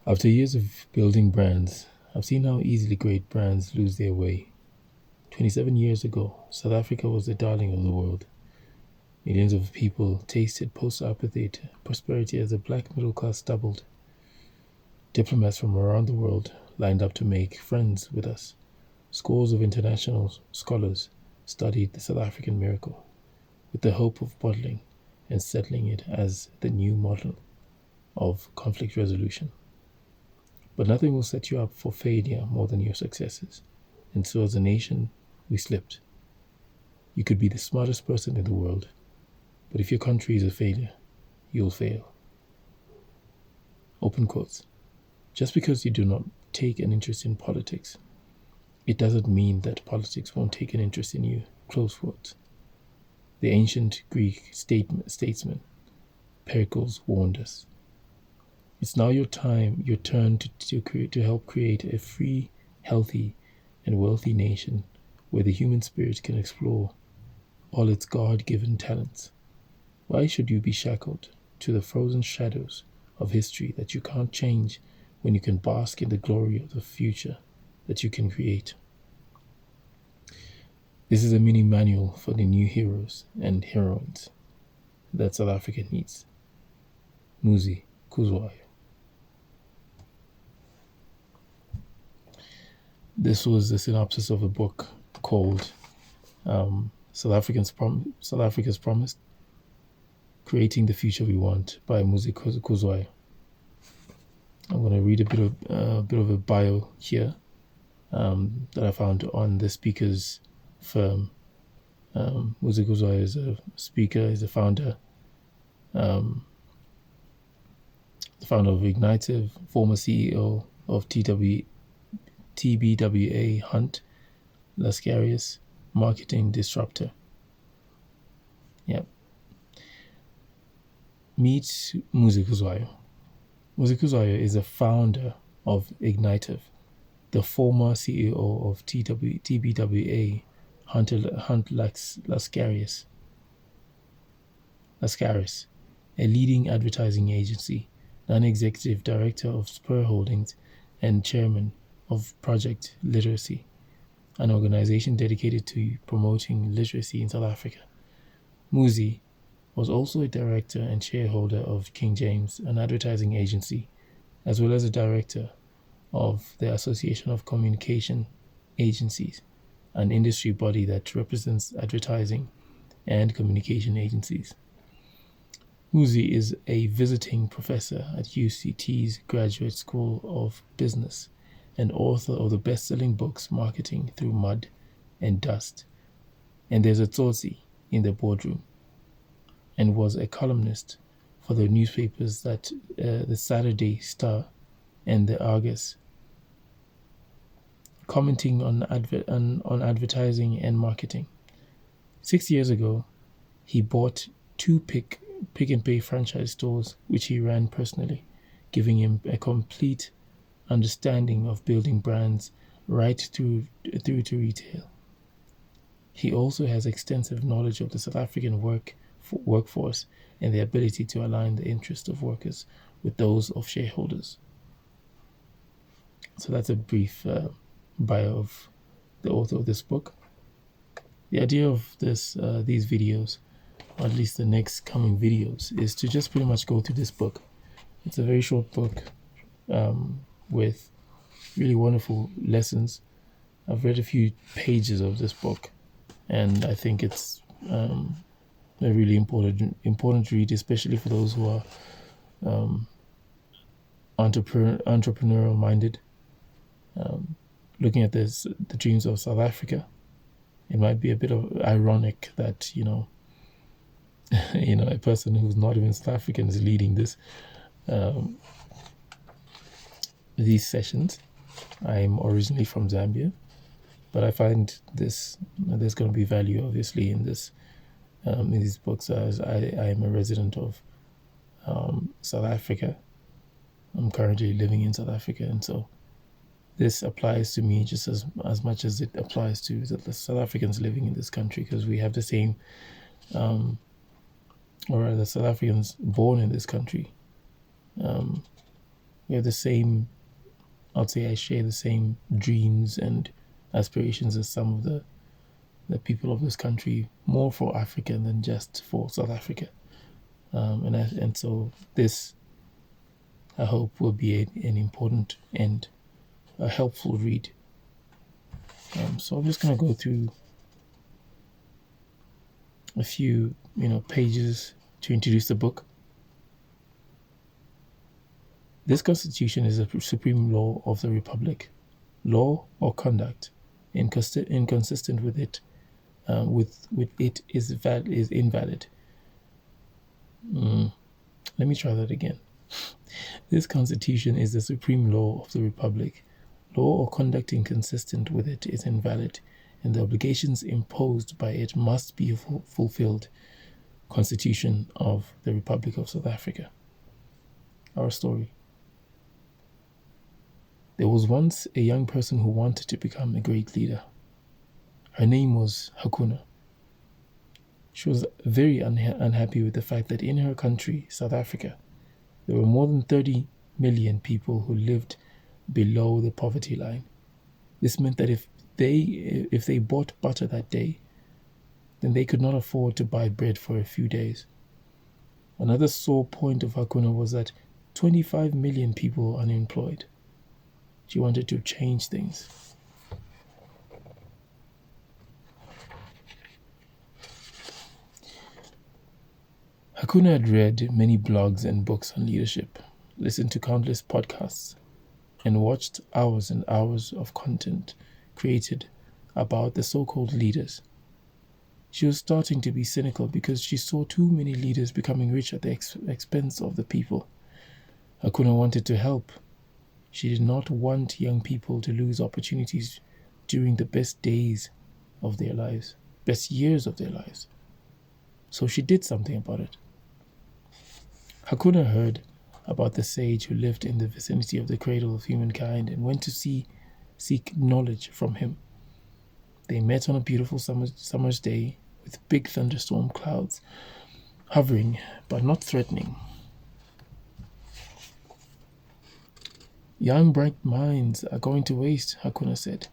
After years of building brands, I've seen how easily great brands lose their way. 27 years ago, South Africa was the darling of the world. Millions of people tasted post-apartheid prosperity as the black middle class doubled. Diplomats from around the world lined up to make friends with us. Scores of international scholars studied the South African miracle with the hope of modeling and settling it as the new model of conflict resolution. But nothing will set you up for failure more than your successes. And so, as a nation, we slipped. You could be the smartest person in the world, but if your country is a failure, you'll fail. Open quotes. Just because you do not take an interest in politics, it doesn't mean that politics won't take an interest in you. Close quotes. The ancient Greek statesman Pericles warned us. It's now your turn to help create a free, healthy, and wealthy nation where the human spirit can explore all its God-given talents. Why should you be shackled to the frozen shadows of history that you can't change when you can bask in the glory of the future that you can create? This is a mini manual for the new heroes and heroines that South Africa needs. Muzi Kuzwayo. This was the synopsis of a book called South Africa's Promise: Creating the Future We Want by Muzi Kuzwayo. I'm going to read a bit of a bio here that I found on the speaker's firm. Muzi Kuzwayo is a speaker, is a founder of Ignitive, former CEO of TBWA Hunt Lascarius, marketing disruptor. Yep. Meet Muzi Kuzwayo. Muzi Kuzwayo is the founder of Ignitive, the former CEO of TBWA Hunt Lascarius, a leading advertising agency, non-executive director of Spur Holdings, and chairman of Project Literacy, an organization dedicated to promoting literacy in South Africa. Muzi was also a director and shareholder of King James, an advertising agency, as well as a director of the Association of Communication Agencies, an industry body that represents advertising and communication agencies. Muzi is a visiting professor at UCT's Graduate School of Business and author of the best-selling books Marketing Through Mud and Dust, and There's a Tsotsi in the Boardroom, and was a columnist for the newspapers that the Saturday Star and the Argus, commenting on advertising and marketing. 6 years ago, he bought 2 Pick and Pay franchise stores, which he ran personally, giving him a complete understanding of building brands right through to retail. He also has extensive knowledge of the South African workforce and the ability to align the interests of workers with those of shareholders. So that's a brief bio of the author of this book. The idea of these videos, or at least the next coming videos, is to just pretty much go through this book. It's a very short book with really wonderful lessons. I've read a few pages of this book, and I think it's a really important read, especially for those who are entrepreneurial minded. Looking at the dreams of South Africa, it might be a bit of ironic that a person who's not even South African is leading these sessions. I'm originally from Zambia, but I find there's going to be value, obviously, in these books, as I am a resident of South Africa. I'm currently living in South Africa, and so this applies to me just as much as it applies to the South Africans living in this country, because we have the same, or rather, South Africans born in this country We have the same, I'd say I share the same dreams and aspirations as some of the people of this country, more for Africa than just for South Africa. And so this, I hope, will be an important and a helpful read. So I'm just going to go through a few, pages to introduce the book. This Constitution is the supreme law of the Republic. Law or conduct inconsistent with it, is invalid. Let me try that again. This Constitution is the supreme law of the Republic. Law or conduct inconsistent with it is invalid, and the obligations imposed by it must be fulfilled. Constitution of the Republic of South Africa. Our story. There was once a young person who wanted to become a great leader. Her name was Hakuna. She was very unhappy with the fact that in her country, South Africa, there were more than 30 million people who lived below the poverty line. This meant that if they bought butter that day, then they could not afford to buy bread for a few days. Another sore point of Hakuna was that 25 million people were unemployed. She wanted to change things. Hakuna had read many blogs and books on leadership, listened to countless podcasts, and watched hours and hours of content created about the so-called leaders. She was starting to be cynical because she saw too many leaders becoming rich at the expense of the people. Hakuna wanted to help. She did not want young people to lose opportunities during the best days of their lives, best years of their lives. So she did something about it. Hakuna heard about the sage who lived in the vicinity of the cradle of humankind and went to seek knowledge from him. They met on a beautiful summer's day with big thunderstorm clouds hovering but not threatening. Young bright minds are going to waste, Hakuna said,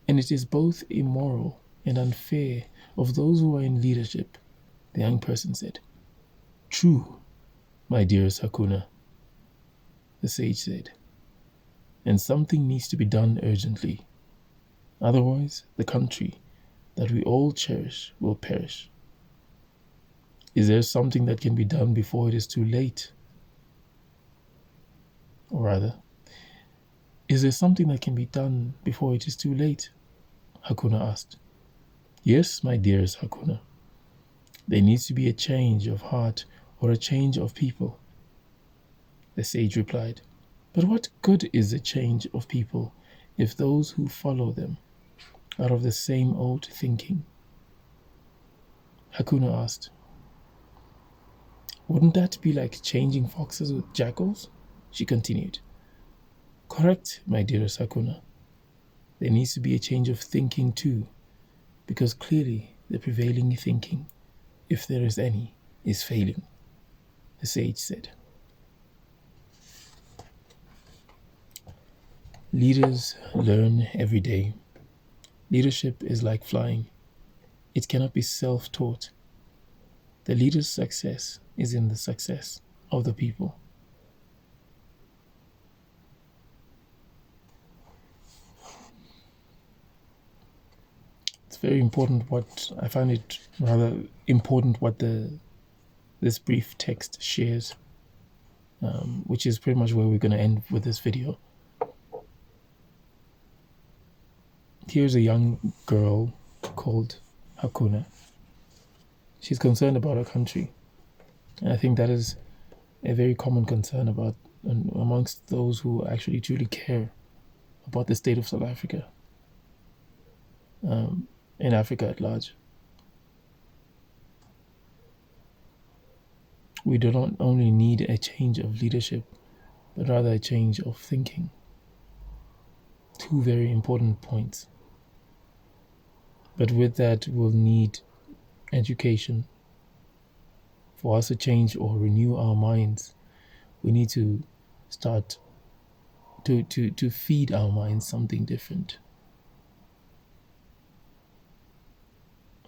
and it is both immoral and unfair of those who are in leadership, the young person said. True, my dearest Hakuna, the sage said, and something needs to be done urgently. Otherwise, the country that we all cherish will perish. Is there something that can be done before it is too late? Or rather, is there something that can be done before it is too late? Hakuna asked. Yes, my dearest Hakuna. There needs to be a change of heart or a change of people, the sage replied. But what good is a change of people if those who follow them are of the same old thinking? Hakuna asked. Wouldn't that be like changing foxes with jackals? She continued. Correct, my dearest Hakuna. There needs to be a change of thinking too, because clearly the prevailing thinking, if there is any, is failing, the sage said. Leaders learn every day. Leadership is like flying. It cannot be self-taught. The leader's success is in the success of the people. It's very important I find it rather important what this brief text shares, which is pretty much where we're going to end with this video. Here's a young girl called Hakuna. She's concerned about her country. And I think that is a very common concern amongst those who actually truly care about the state of South Africa, in Africa at large. We do not only need a change of leadership, but rather a change of thinking. Two very important points. But with that, we'll need education. For us to change or renew our minds, we need to start to feed our minds something different.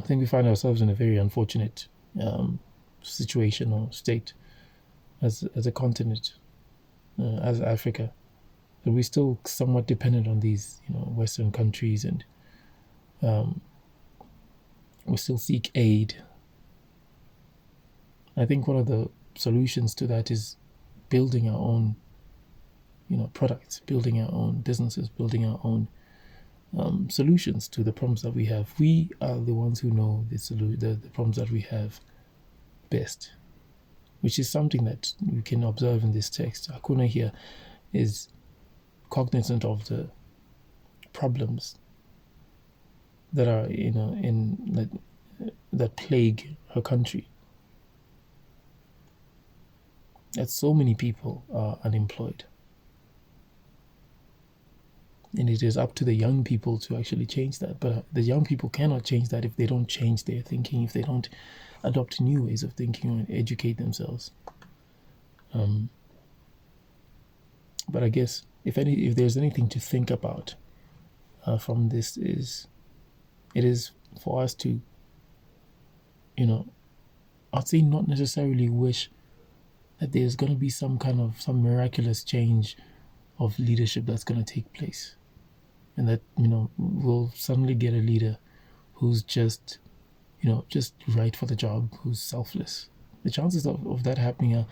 I think we find ourselves in a very unfortunate situation or state as a continent, as Africa, that we're still somewhat dependent on these Western countries, and we still seek aid. I think one of the solutions to that is building our own products, building our own businesses, building our own solutions to the problems that we have. We are the ones who know the problems that we have best, which is something that you can observe in this text. Hakuna here is cognizant of the problems that are that plague her country. That so many people are unemployed. And it is up to the young people to actually change that. But the young people cannot change that if they don't change their thinking, if they don't adopt new ways of thinking or educate themselves. But I guess if there's anything to think about from this, it is for us to, I'd say not necessarily wish that there's going to be some miraculous change of leadership that's going to take place, and that we'll suddenly get a leader who's just right for the job, who's selfless. The chances of that happening are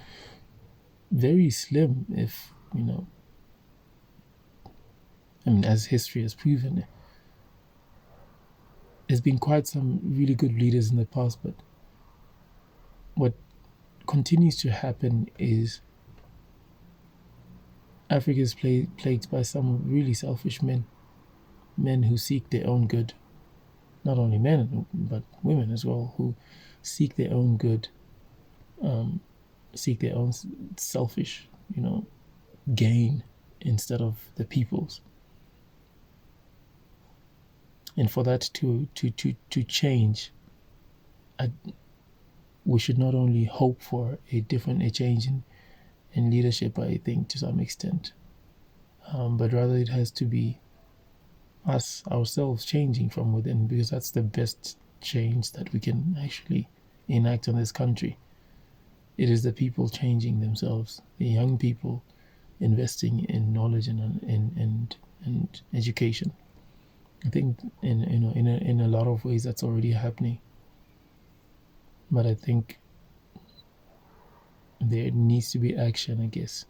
very slim. If as history has proven, there's been quite some really good leaders in the past, but what continues to happen is Africa is plagued by some really selfish men who seek their own good. Not only men, but women as well, who seek their own good, seek their own selfish, gain instead of the people's. And for that to change, we should not only hope for a change in leadership, I think, to some extent, but rather it has to be us ourselves changing from within, because that's the best change that we can actually enact on this country. It is the people changing themselves, the young people investing in knowledge and education. I think in a lot of ways that's already happening, but I think there needs to be action, I guess,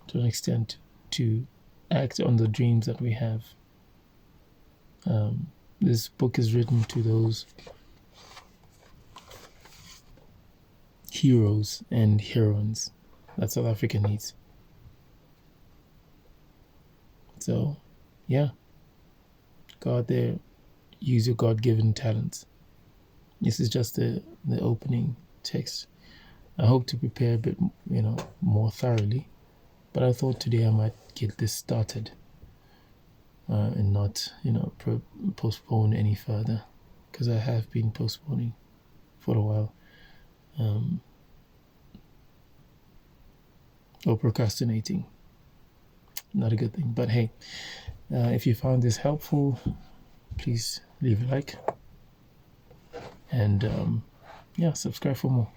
to an extent, to act on the dreams that we have. This book is written to those heroes and heroines that South Africa needs. So, yeah, go out there, use your God-given talents. This is just the opening text. I hope to prepare a bit, more thoroughly, but I thought today I might get this started and not, postpone any further, because I have been postponing for a while, or procrastinating. Not a good thing, but hey, if you found this helpful, please leave a like and subscribe for more.